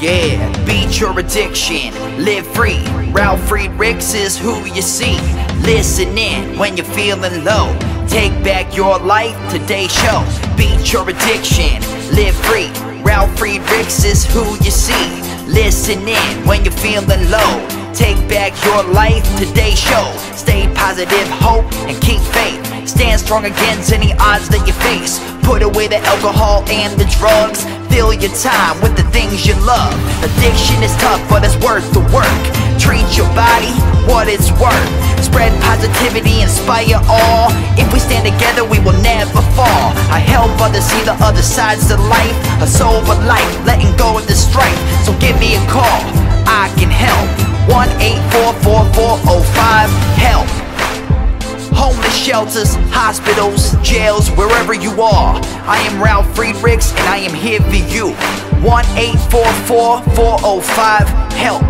Yeah, beat your addiction, live free. Ralf Friedrichs is who you see. Listen in when you're feeling low. Take back your life, today's show. Beat your addiction, live free. Ralf Friedrichs is who you see. Listen in when you're feeling low. Take back your life, today's show. Stay positive, hope, and keep faith. Stand strong against any odds that you face. Put away the alcohol and the drugs. Fill your time with the things you love. Addiction is tough, but it's worth the work. Treat your body what it's worth. Spread positivity, inspire all. If we stand together, we will never fall. I help others see the other sides to life. A sober life, letting go of the strife. So give me a call, I can help. 1-844-4405-HELP. Homeless shelters, hospitals, jails, wherever you are. I am Ralf Friedrichs and I am here for you. 1-844-405-HELP.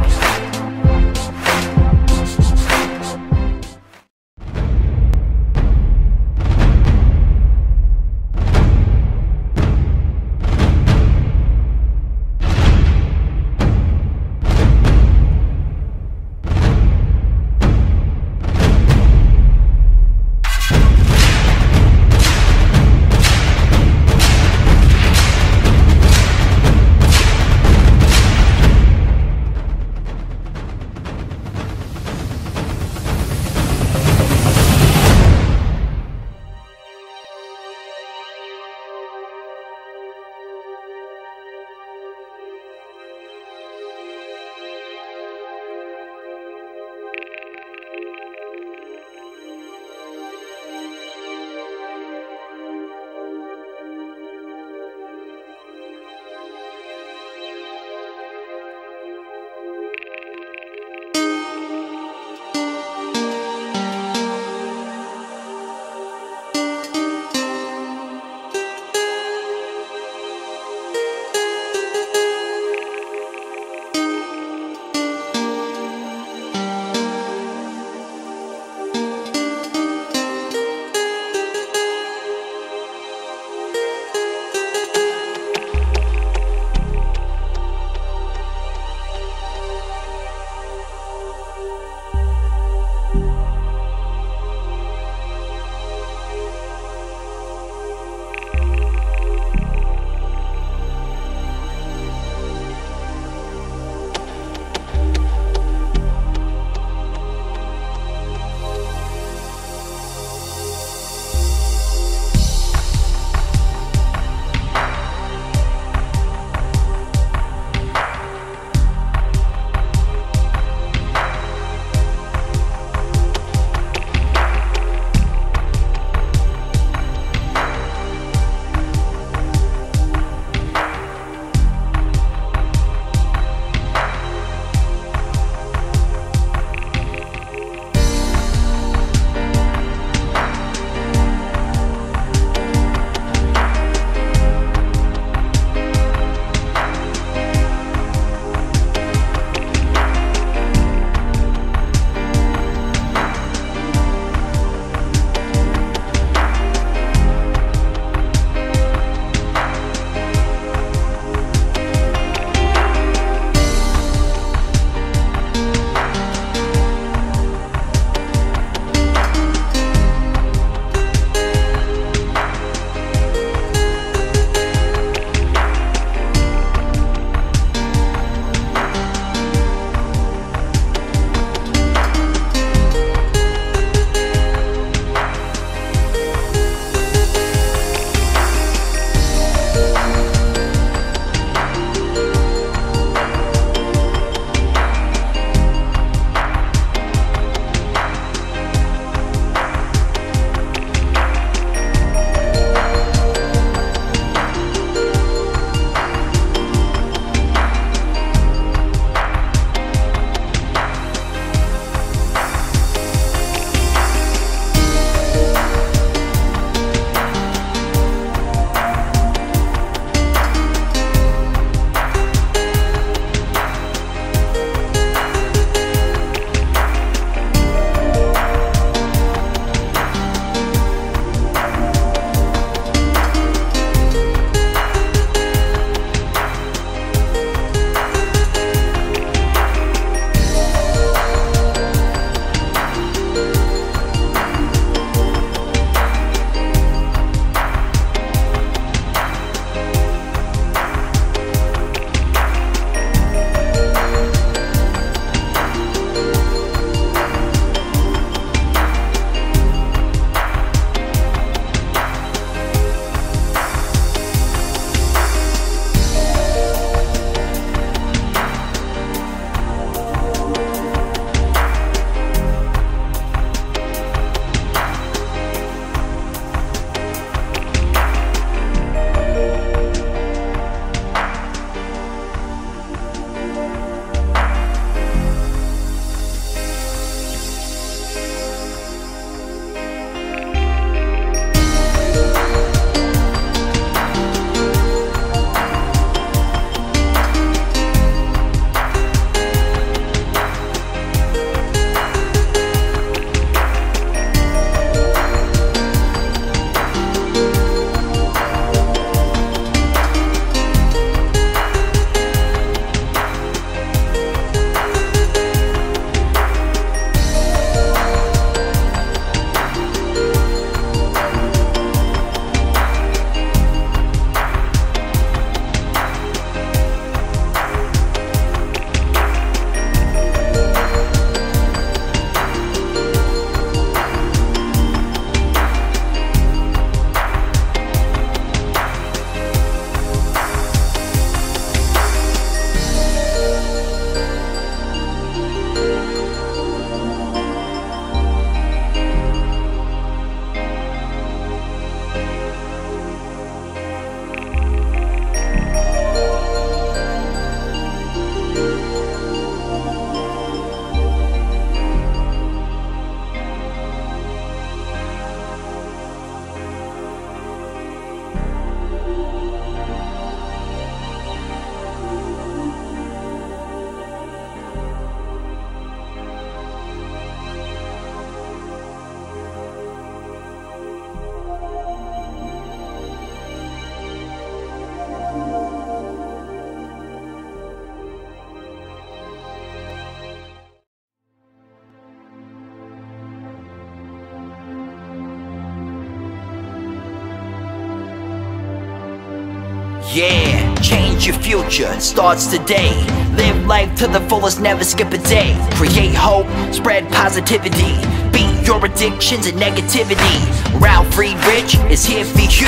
Change your future, starts today. Live life to the fullest, never skip a day. Create hope, spread positivity. Beat your addictions and negativity. Ralf Friedrichs is here for you.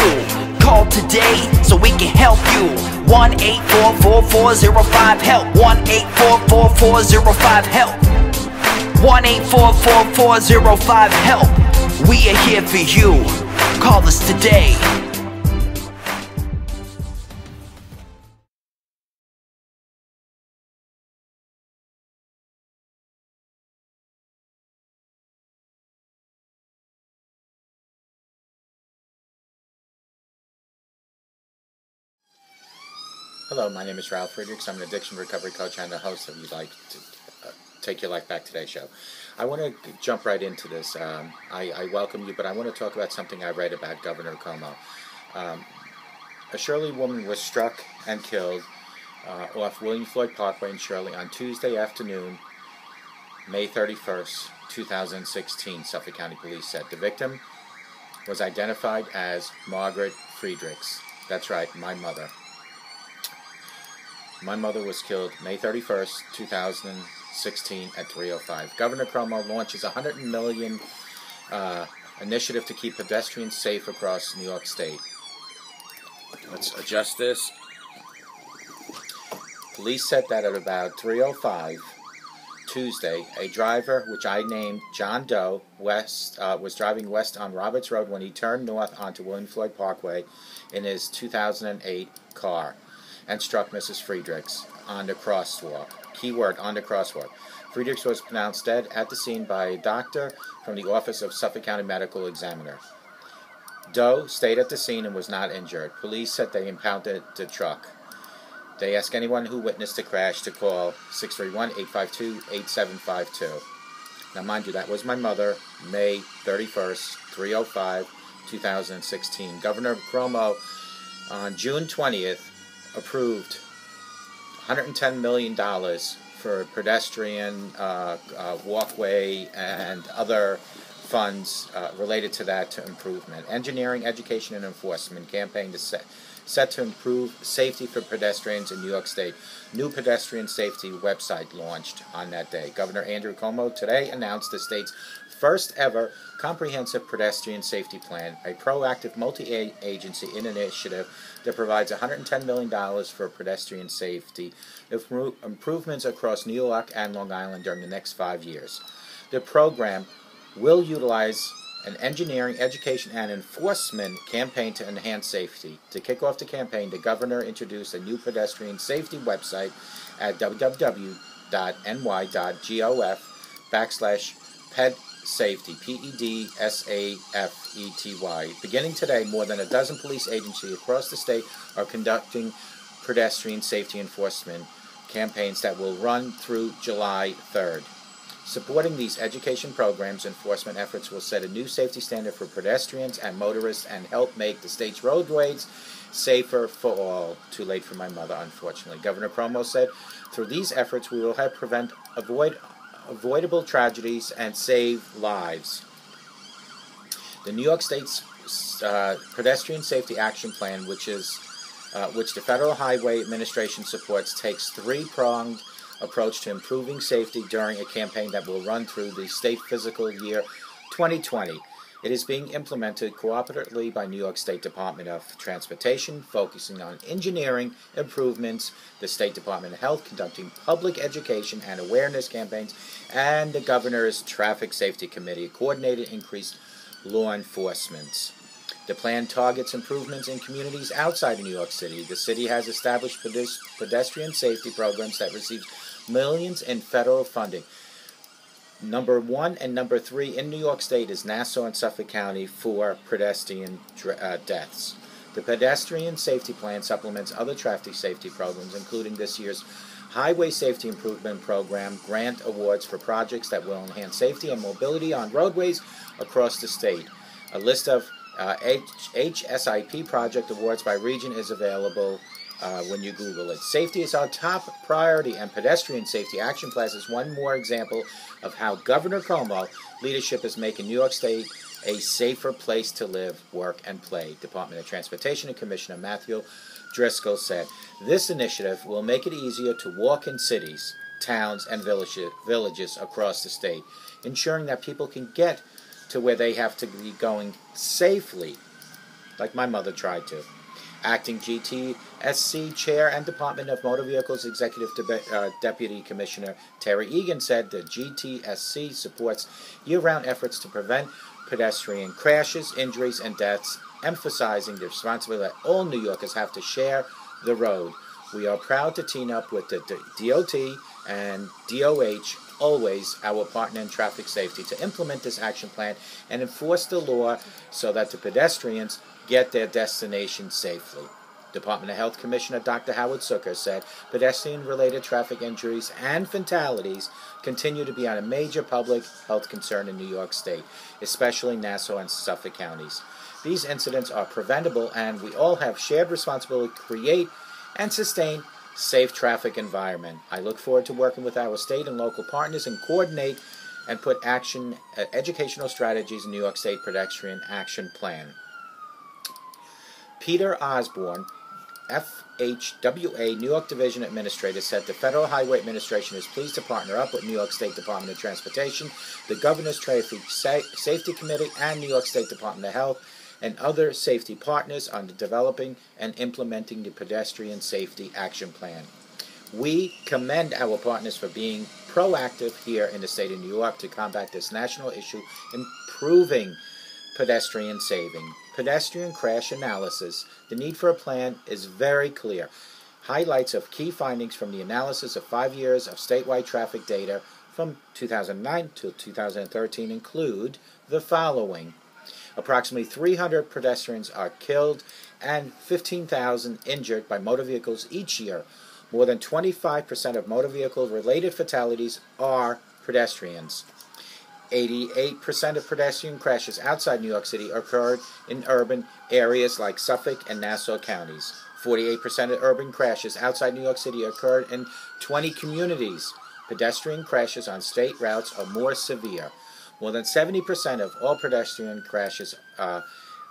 Call today so we can help you. 1-844-405-HELP. 1-844-405-HELP. 1-844-405-HELP. We are here for you. Call us today. Hello, my name is Ralf Friedrichs. I'm an addiction recovery coach and the host of You'd Like to Take Your Life Back Today show. I want to jump right into this. I welcome you, but I want to talk about something I read about Governor Cuomo. A Shirley woman was struck and killed off William Floyd Parkway in Shirley on Tuesday afternoon, May 31st, 2016, Suffolk County Police said. The victim was identified as Margaret Friedrichs. That's right, my mother. My mother was killed May 31st, 2016 at 3:05. Governor Cuomo launches a $100 million initiative to keep pedestrians safe across New York State. Let's adjust this. Police said that at about 3:05 Tuesday, a driver, which I named John Doe, was driving west on Roberts Road when he turned north onto William Floyd Parkway in his 2008 car and struck Mrs. Friedrichs on the crosswalk. Keyword, on the crosswalk. Friedrichs was pronounced dead at the scene by a doctor from the Office of Suffolk County Medical Examiner. Doe stayed at the scene and was not injured. Police said they impounded the truck. They asked anyone who witnessed the crash to call 631-852-8752. Now, mind you, that was my mother, May 31st, 3:05, 2016. Governor Cuomo, on June 20th, approved $110 million for pedestrian walkway and other funds related to that to improvement. Engineering, education, and enforcement campaign set to improve safety for pedestrians in New York State. New pedestrian safety website launched on that day. Governor Andrew Cuomo today announced the state's first ever comprehensive pedestrian safety plan, a proactive multi-agency initiative that provides $110 million for pedestrian safety improvements across New York and Long Island during the next 5 years. The program will utilize an engineering, education, and enforcement campaign to enhance safety. To kick off the campaign, the governor introduced a new pedestrian safety website at www.ny.gov/pedsafety, PEDSAFETY. Beginning today, more than a dozen police agencies across the state are conducting pedestrian safety enforcement campaigns that will run through July 3rd. Supporting these education programs, enforcement efforts will set a new safety standard for pedestrians and motorists and help make the state's roadways safer for all. Too late for my mother, unfortunately. Governor Cuomo said, through these efforts we will help prevent avoidable tragedies and save lives. The New York State's Pedestrian Safety Action Plan, which the Federal Highway Administration supports, takes three-pronged approach to improving safety during a campaign that will run through the state fiscal year 2020. It is being implemented cooperatively by New York State Department of Transportation, focusing on engineering improvements, the State Department of Health conducting public education and awareness campaigns, and the Governor's Traffic Safety Committee coordinated increased law enforcement. The plan targets improvements in communities outside of New York City. The city has established pedestrian safety programs that receive millions in federal funding. Number 1 and number 3 in New York State is Nassau and Suffolk County for pedestrian deaths. The Pedestrian Safety Plan supplements other traffic safety programs, including this year's Highway Safety Improvement Program grant awards for projects that will enhance safety and mobility on roadways across the state. A list of HSIP project awards by region is available when you Google it. Safety is our top priority, and Pedestrian Safety Action Plan is one more example of how Governor Cuomo leadership is making New York State a safer place to live, work, and play. Department of Transportation and Commissioner Matthew Driscoll said, "This initiative will make it easier to walk in cities, towns, and villages across the state, ensuring that people can get to where they have to be going safely, like my mother tried to." Acting GTSC Chair and Department of Motor Vehicles Executive Deputy Commissioner Terry Egan said the GTSC supports year-round efforts to prevent pedestrian crashes, injuries, and deaths, emphasizing the responsibility that all New Yorkers have to share the road. "We are proud to team up with the DOT and DOH, always our partner in traffic safety, to implement this action plan and enforce the law so that the pedestrians get their destination safely." Department of Health Commissioner Dr. Howard Zucker said pedestrian-related traffic injuries and fatalities continue to be a major public health concern in New York State, especially Nassau and Suffolk counties. "These incidents are preventable, and we all have shared responsibility to create and sustain safe traffic environment. I look forward to working with our state and local partners and coordinate and put action educational strategies in New York State Pedestrian Action Plan." Peter Osborne, FHWA New York Division Administrator, said the Federal Highway Administration is pleased to partner up with New York State Department of Transportation, the Governor's Traffic Safety Committee, and New York State Department of Health and other safety partners on developing and implementing the Pedestrian Safety Action Plan. "We commend our partners for being proactive here in the state of New York to combat this national issue, improving pedestrian saving. Pedestrian crash analysis. The need for a plan is very clear. Highlights of key findings from the analysis of 5 years of statewide traffic data from 2009 to 2013 include the following. Approximately 300 pedestrians are killed and 15,000 injured by motor vehicles each year. More than 25% of motor vehicle-related fatalities are pedestrians. 88% of pedestrian crashes outside New York City occurred in urban areas like Suffolk and Nassau counties. 48% of urban crashes outside New York City occurred in 20 communities. Pedestrian crashes on state routes are more severe. More than 70% of all pedestrian crashes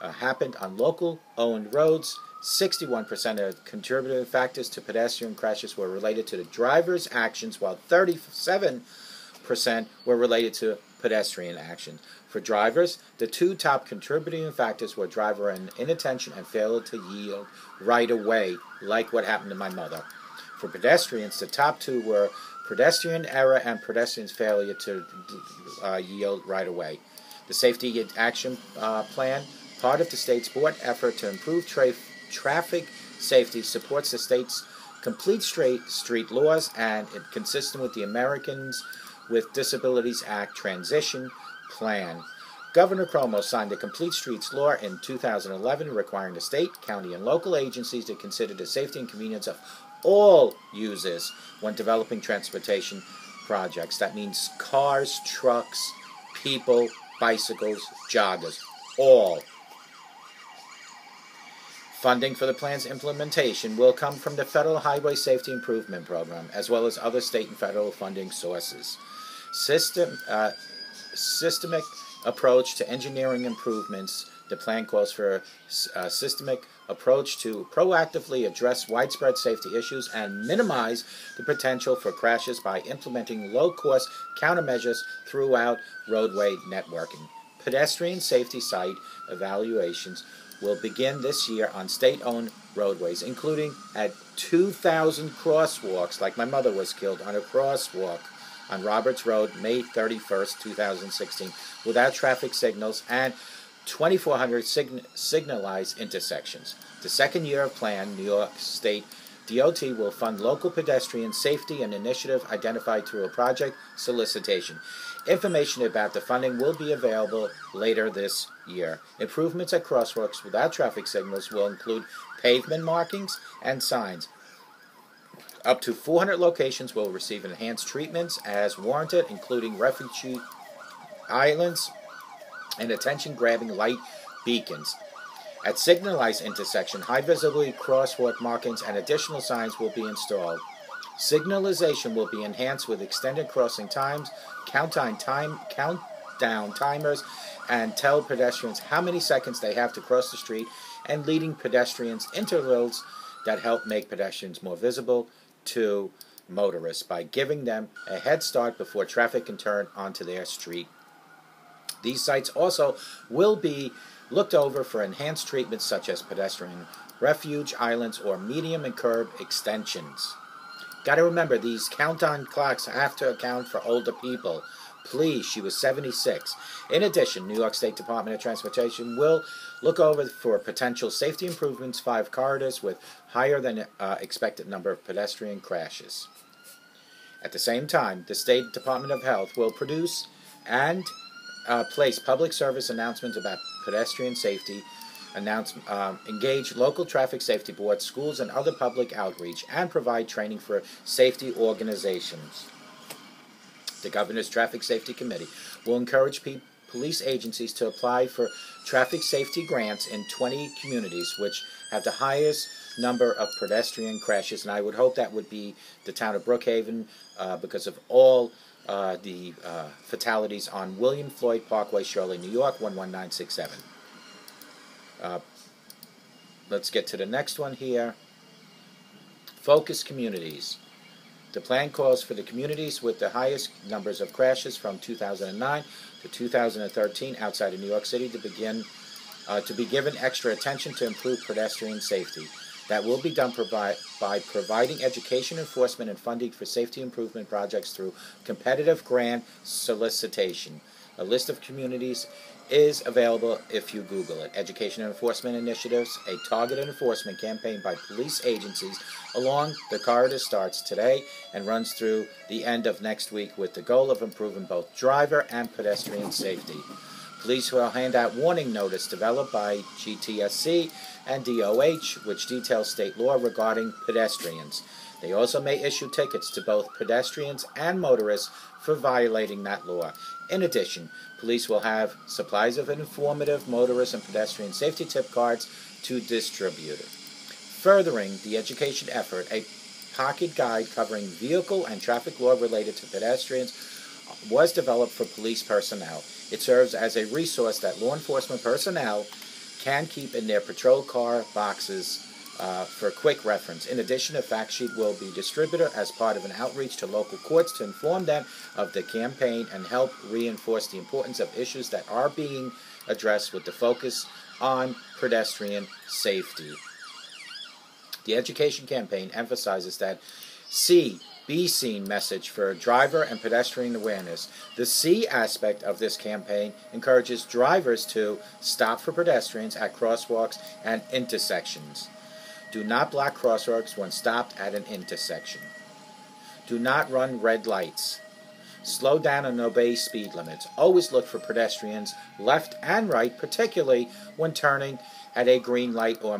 happened on local-owned roads. 61% of contributing factors to pedestrian crashes were related to the driver's actions, while 37% were related to pedestrian actions. For drivers, the two top contributing factors were driver inattention and failure to yield right away, like what happened to my mother. For pedestrians, the top two were pedestrian error and pedestrians' failure to yield right away. The Safety Action Plan, part of the state's board effort to improve traffic safety, supports the state's complete street laws and is consistent with the Americans with Disabilities Act Transition Plan. Governor Cuomo signed the Complete Streets Law in 2011, requiring the state, county, and local agencies to consider the safety and convenience of all users when developing transportation projects. That means cars, trucks, people, bicycles, joggers, all. Funding for the plan's implementation will come from the Federal Highway Safety Improvement Program, as well as other state and federal funding sources. Systemic approach to engineering improvements. The plan calls for a systemic approach to proactively address widespread safety issues and minimize the potential for crashes by implementing low-cost countermeasures throughout roadway networking. Pedestrian safety site evaluations will begin this year on state-owned roadways, including at 2,000 crosswalks, like my mother was killed on a crosswalk on Roberts Road, May 31st, 2016, without traffic signals, and 2,400 signalized intersections. The second year of plan, New York State DOT will fund local pedestrian safety, an initiative identified through a project solicitation. Information about the funding will be available later this year. Improvements at crosswalks without traffic signals will include pavement markings and signs. Up to 400 locations will receive enhanced treatments as warranted, including refugee islands and attention-grabbing light beacons. At signalized intersection, high-visibility crosswalk markings and additional signs will be installed. Signalization will be enhanced with extended crossing times, countdown timers, and tell pedestrians how many seconds they have to cross the street, and leading pedestrians intervals that help make pedestrians more visible to motorists by giving them a head start before traffic can turn onto their street. These sites also will be looked over for enhanced treatments such as pedestrian refuge islands or medium and curb extensions. Got to remember, these count-on clocks have to account for older people. Please, she was 76. In addition, New York State Department of Transportation will look over for potential safety improvements, 5 corridors with higher than expected number of pedestrian crashes. At the same time, the State Department of Health will produce and place public service announcements about pedestrian safety, engage local traffic safety boards, schools, and other public outreach, and provide training for safety organizations. The Governor's Traffic Safety Committee will encourage police agencies to apply for traffic safety grants in 20 communities which have the highest number of pedestrian crashes, and I would hope that would be the town of Brookhaven because of all the fatalities on William Floyd Parkway, Shirley, New York, 11967. Let's get to the next one here. Focus communities. The plan calls for the communities with the highest numbers of crashes from 2009 to 2013 outside of New York City to be given extra attention to improve pedestrian safety. That will be done by providing education, enforcement, and funding for safety improvement projects through competitive grant solicitation. A list of communities is available if you Google it. Education and enforcement initiatives, a targeted enforcement campaign by police agencies along the corridor starts today and runs through the end of next week with the goal of improving both driver and pedestrian safety. Police will hand out warning notice developed by GTSC and DOH, which details state law regarding pedestrians. They also may issue tickets to both pedestrians and motorists for violating that law. In addition, police will have supplies of informative motorist and pedestrian safety tip cards to distribute. Furthering the education effort, a pocket guide covering vehicle and traffic law related to pedestrians was developed for police personnel. It serves as a resource that law enforcement personnel can keep in their patrol car boxes for quick reference. In addition, a fact sheet will be distributed as part of an outreach to local courts to inform them of the campaign and help reinforce the importance of issues that are being addressed with the focus on pedestrian safety. The education campaign emphasizes that be seen message for driver and pedestrian awareness. The C aspect of this campaign encourages drivers to stop for pedestrians at crosswalks and intersections. Do not block crosswalks when stopped at an intersection. Do not run red lights. Slow down and obey speed limits. Always look for pedestrians left and right, particularly when turning at a green light or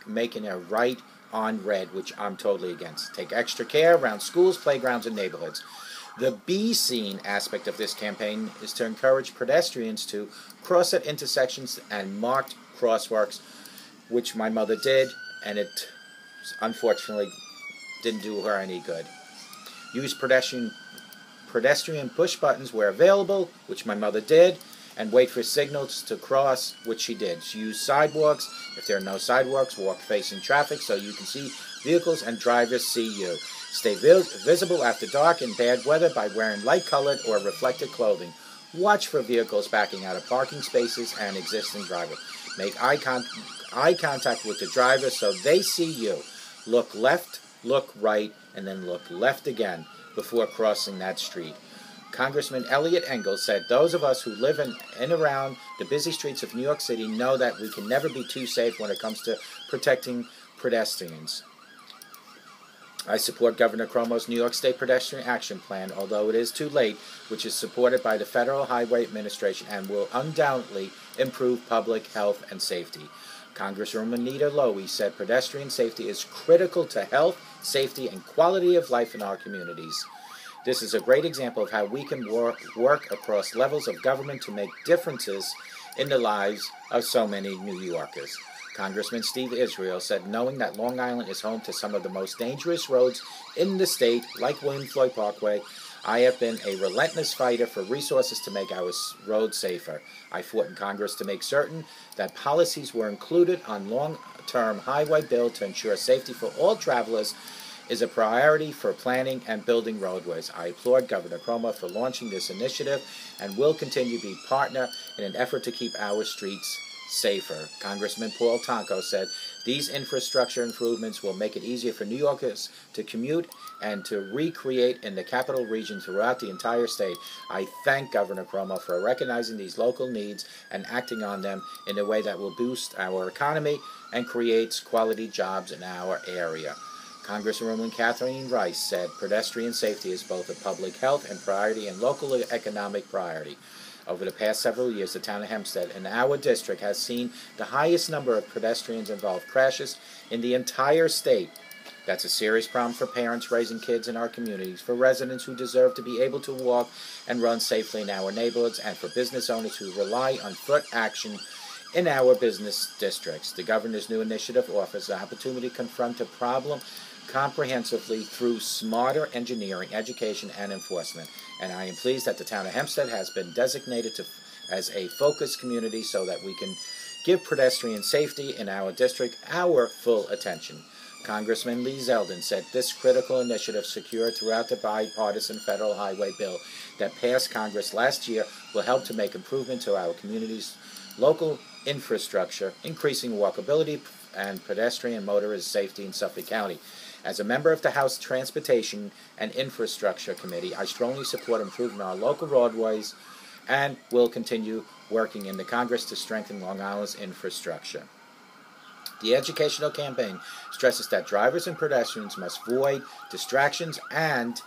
making a right on red, which I'm totally against. Take extra care around schools, playgrounds, and neighborhoods. The be seen aspect of this campaign is to encourage pedestrians to cross at intersections and marked crosswalks, which my mother did, and it unfortunately didn't do her any good. Use pedestrian push buttons where available, which my mother did, and wait for signals to cross, which she did. Use sidewalks. If there are no sidewalks, walk facing traffic so you can see vehicles and drivers see you. Stay visible after dark in bad weather by wearing light-colored or reflective clothing. Watch for vehicles backing out of parking spaces and existing drivers. Make eye contact with the driver so they see you. Look left, look right, and then look left again before crossing that street. Congressman Eliot Engel said, "Those of us who live in and around the busy streets of New York City know that we can never be too safe when it comes to protecting pedestrians." I support Governor Cuomo's New York State Pedestrian Action Plan, although it is too late, which is supported by the Federal Highway Administration and will undoubtedly improve public health and safety. Congresswoman Nita Lowey said pedestrian safety is critical to health, safety, and quality of life in our communities. This is a great example of how we can work across levels of government to make differences in the lives of so many New Yorkers. Congressman Steve Israel said, "Knowing that Long Island is home to some of the most dangerous roads in the state, like William Floyd Parkway, I have been a relentless fighter for resources to make our roads safer. I fought in Congress to make certain that policies were included on long long-term highway bill to ensure safety for all travelers is a priority for planning and building roadways. I applaud Governor Cuomo for launching this initiative and will continue to be a partner in an effort to keep our streets safer. Congressman Paul Tonko said these infrastructure improvements will make it easier for New Yorkers to commute and to recreate in the capital region throughout the entire state. I thank Governor Cuomo for recognizing these local needs and acting on them in a way that will boost our economy and creates quality jobs in our area. Congresswoman Catherine Rice said pedestrian safety is both a public health and priority and local economic priority. Over the past several years, the town of Hempstead and our district has seen the highest number of pedestrians-involved crashes in the entire state. That's a serious problem for parents raising kids in our communities, for residents who deserve to be able to walk and run safely in our neighborhoods, and for business owners who rely on foot action in our business districts. The governor's new initiative offers the opportunity to confront the problem comprehensively through smarter engineering, education, and enforcement. And I am pleased that the town of Hempstead has been designated as a focus community so that we can give pedestrian safety in our district our full attention. Congressman Lee Zeldin said this critical initiative secured throughout the bipartisan federal highway bill that passed Congress last year will help to make improvement to our community's local infrastructure, increasing walkability and pedestrian motorist safety in Suffolk County. As a member of the House Transportation and Infrastructure Committee, I strongly support improving our local roadways and will continue working in the Congress to strengthen Long Island's infrastructure. The educational campaign stresses that drivers and pedestrians must avoid distractions and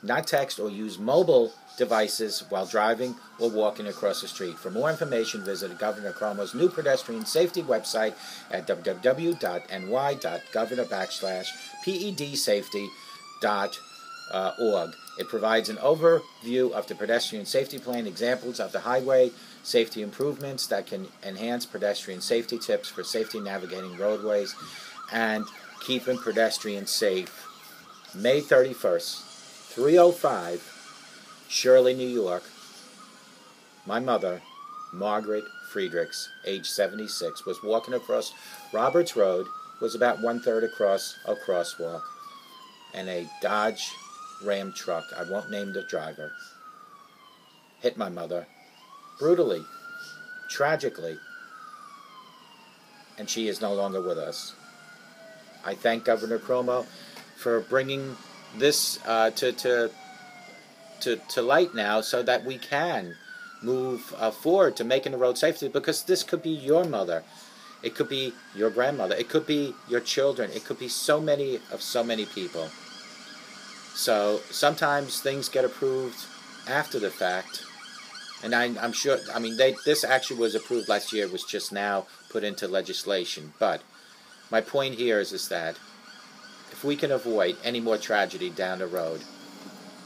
not text or use mobile devices while driving or walking across the street. For more information, visit Governor Cuomo's new pedestrian safety website at www.ny.governor.pedsafety.org. It provides an overview of the pedestrian safety plan, examples of the highway safety improvements that can enhance pedestrian safety, tips for safety navigating roadways, and keeping pedestrians safe. May 31st, 3:05, Shirley, New York. My mother, Margaret Friedrichs, age 76, was walking across Roberts Road, was about 1/3 across a crosswalk, and a Dodge Ram truck, I won't name the driver, hit my mother brutally, tragically, and she is no longer with us. I thank Governor Cuomo for bringing this to light now so that we can move forward to making the road safer, because this could be your mother, it could be your grandmother, it could be your children, it could be so many people. So sometimes things get approved after the fact, and I'm sure, this actually was approved last year, it was just now put into legislation. But my point here is that if we can avoid any more tragedy down the road,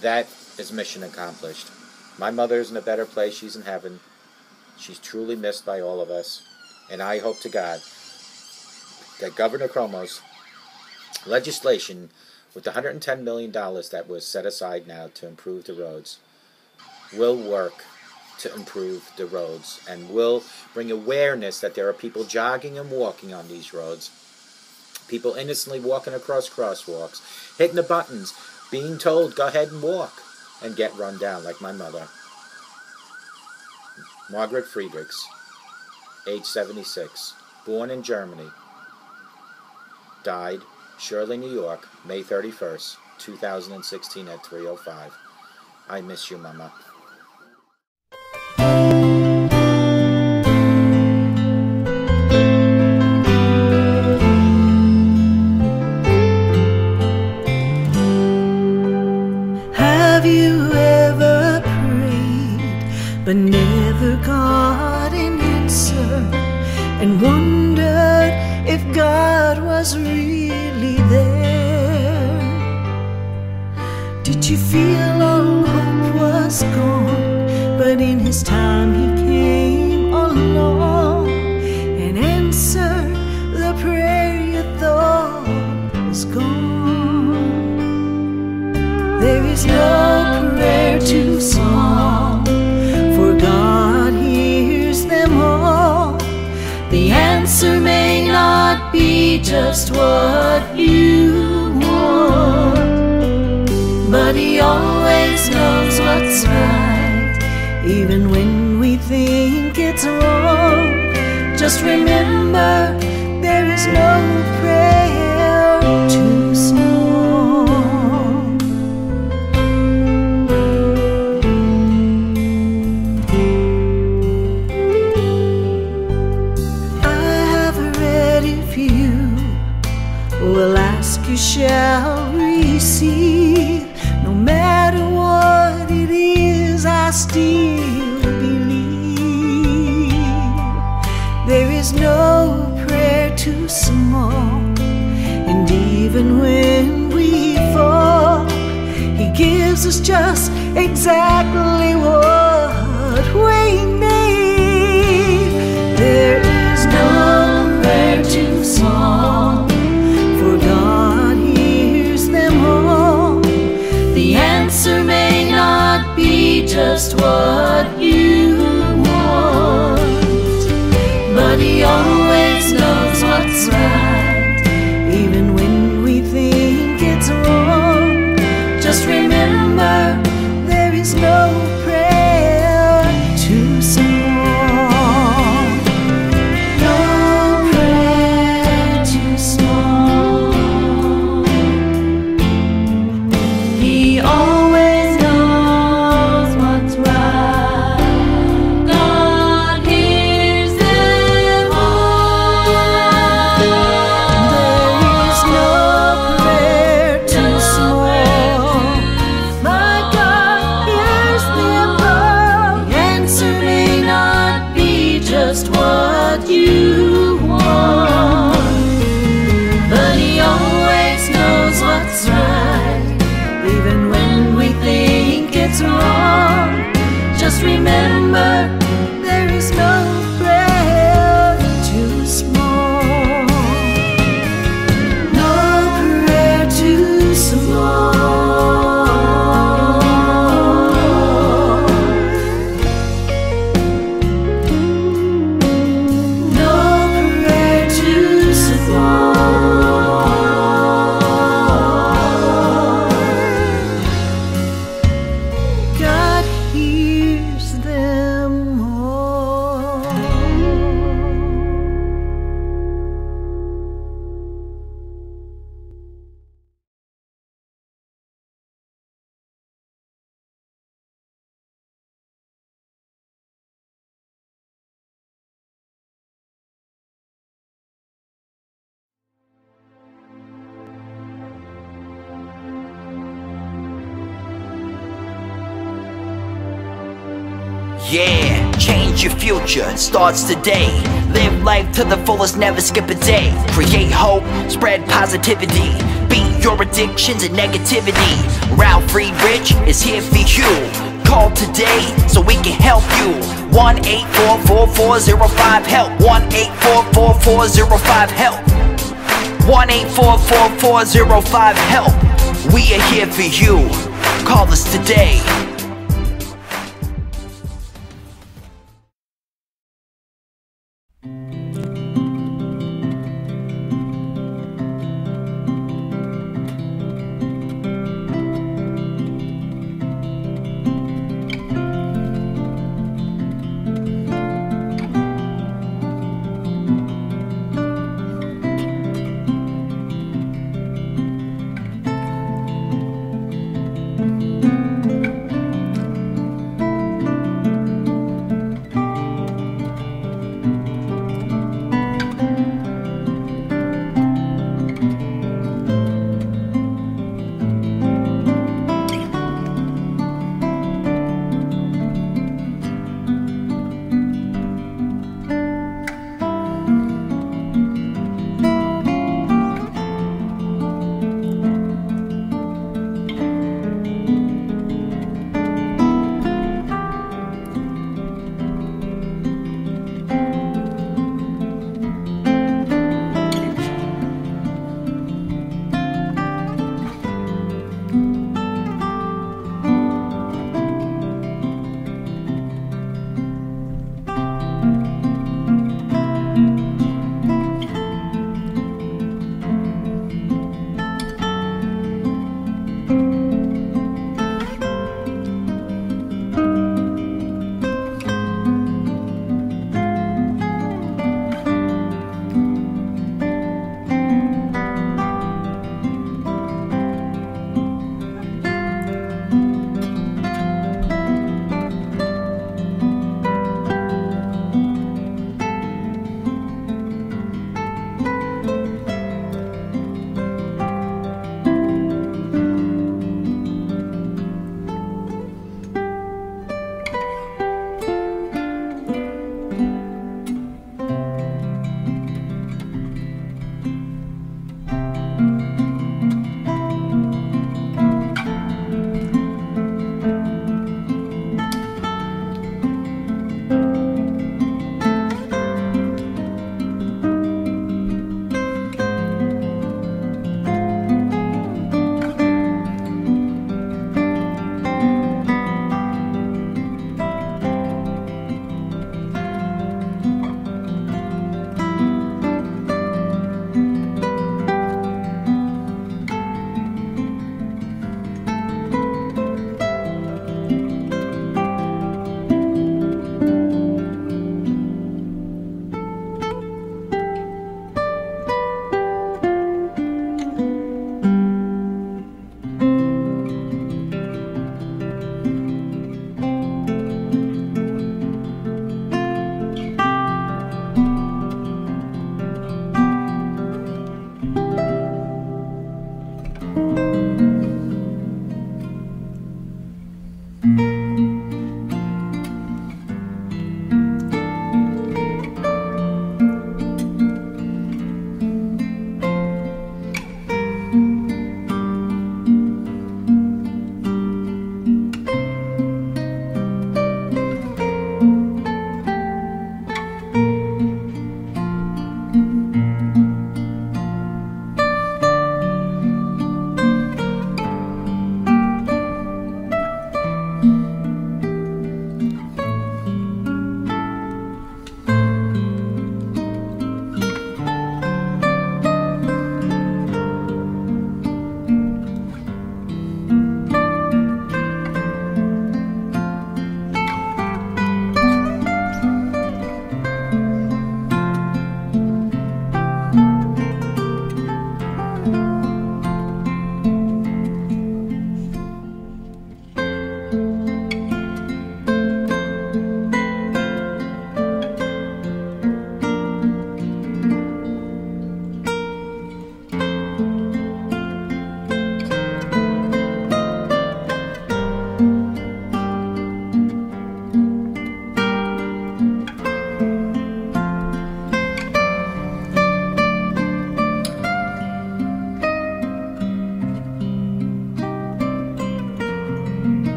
that is mission accomplished. My mother is in a better place. She's in heaven. She's truly missed by all of us. And I hope to God that Governor Cuomo's legislation with the $110 million that was set aside now to improve the roads will work to improve the roads and will bring awareness that there are people jogging and walking on these roads, people innocently walking across crosswalks, hitting the buttons, being told, go ahead and walk, and get run down like my mother. Margaret Friedrichs, age 76, born in Germany, died, Shirley, New York, May 31st, 2016 at 3:05. I miss you, Mama. Have you ever prayed but never got an answer and wondered if God was really there? Did you feel all hope was gone, but in His time He came along and answered the prayer you thought was gone? There is no prayer too small, for God hears them all. just what you want, but He always knows what's right, even when we think it's wrong. Just remember, there is no prayer too small. I have read if you will ask, you shall receive. No matter what it is, I still believe. There is no prayer too small, and even when we fall, He gives us just exactly what we need. There is no prayer too small, for God hears them all. The answer may not be just what you want, but He always knows what's right, even when we think it's wrong. Just remember, there is no prayer too small. No prayer too small. He always knows what's right. God hears them all. There is no prayer too small. My God hears them all. The answer may not be just what you want, but He always knows what's right, even when we think it's wrong. Just remember, there is no prayer too small. No prayer too small. No prayer too small. God hears them all. Yeah, change your future, it starts today. Live life to the fullest, never skip a day. Create hope, spread positivity. Beat your addictions and negativity. Ralf Friedrichs is here for you. Call today so we can help you. 1-844-405-HELP. 1-844-405-HELP. 1-844-405-HELP. We are here for you. Call us today.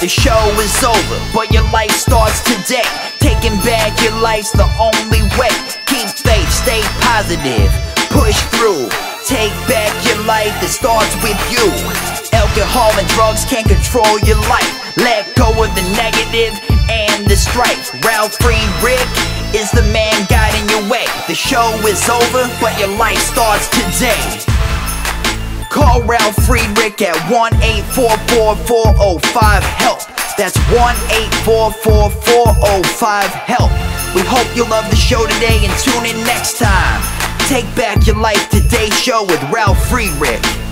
The show is over, but your life starts today. Taking back your life's the only way. Keep faith, stay positive, push through. Take back your life, it starts with you. Alcohol and drugs can't control your life. Let go of the negative and the strife. Ralf Friedrichs is the man guiding your way. The show is over, but your life starts today. Call Ralf Friedrichs at 1-844-405-HELP. That's 1-844-405-HELP. We hope you love the show today and tune in next time. Take back your life today show with Ralf Friedrichs.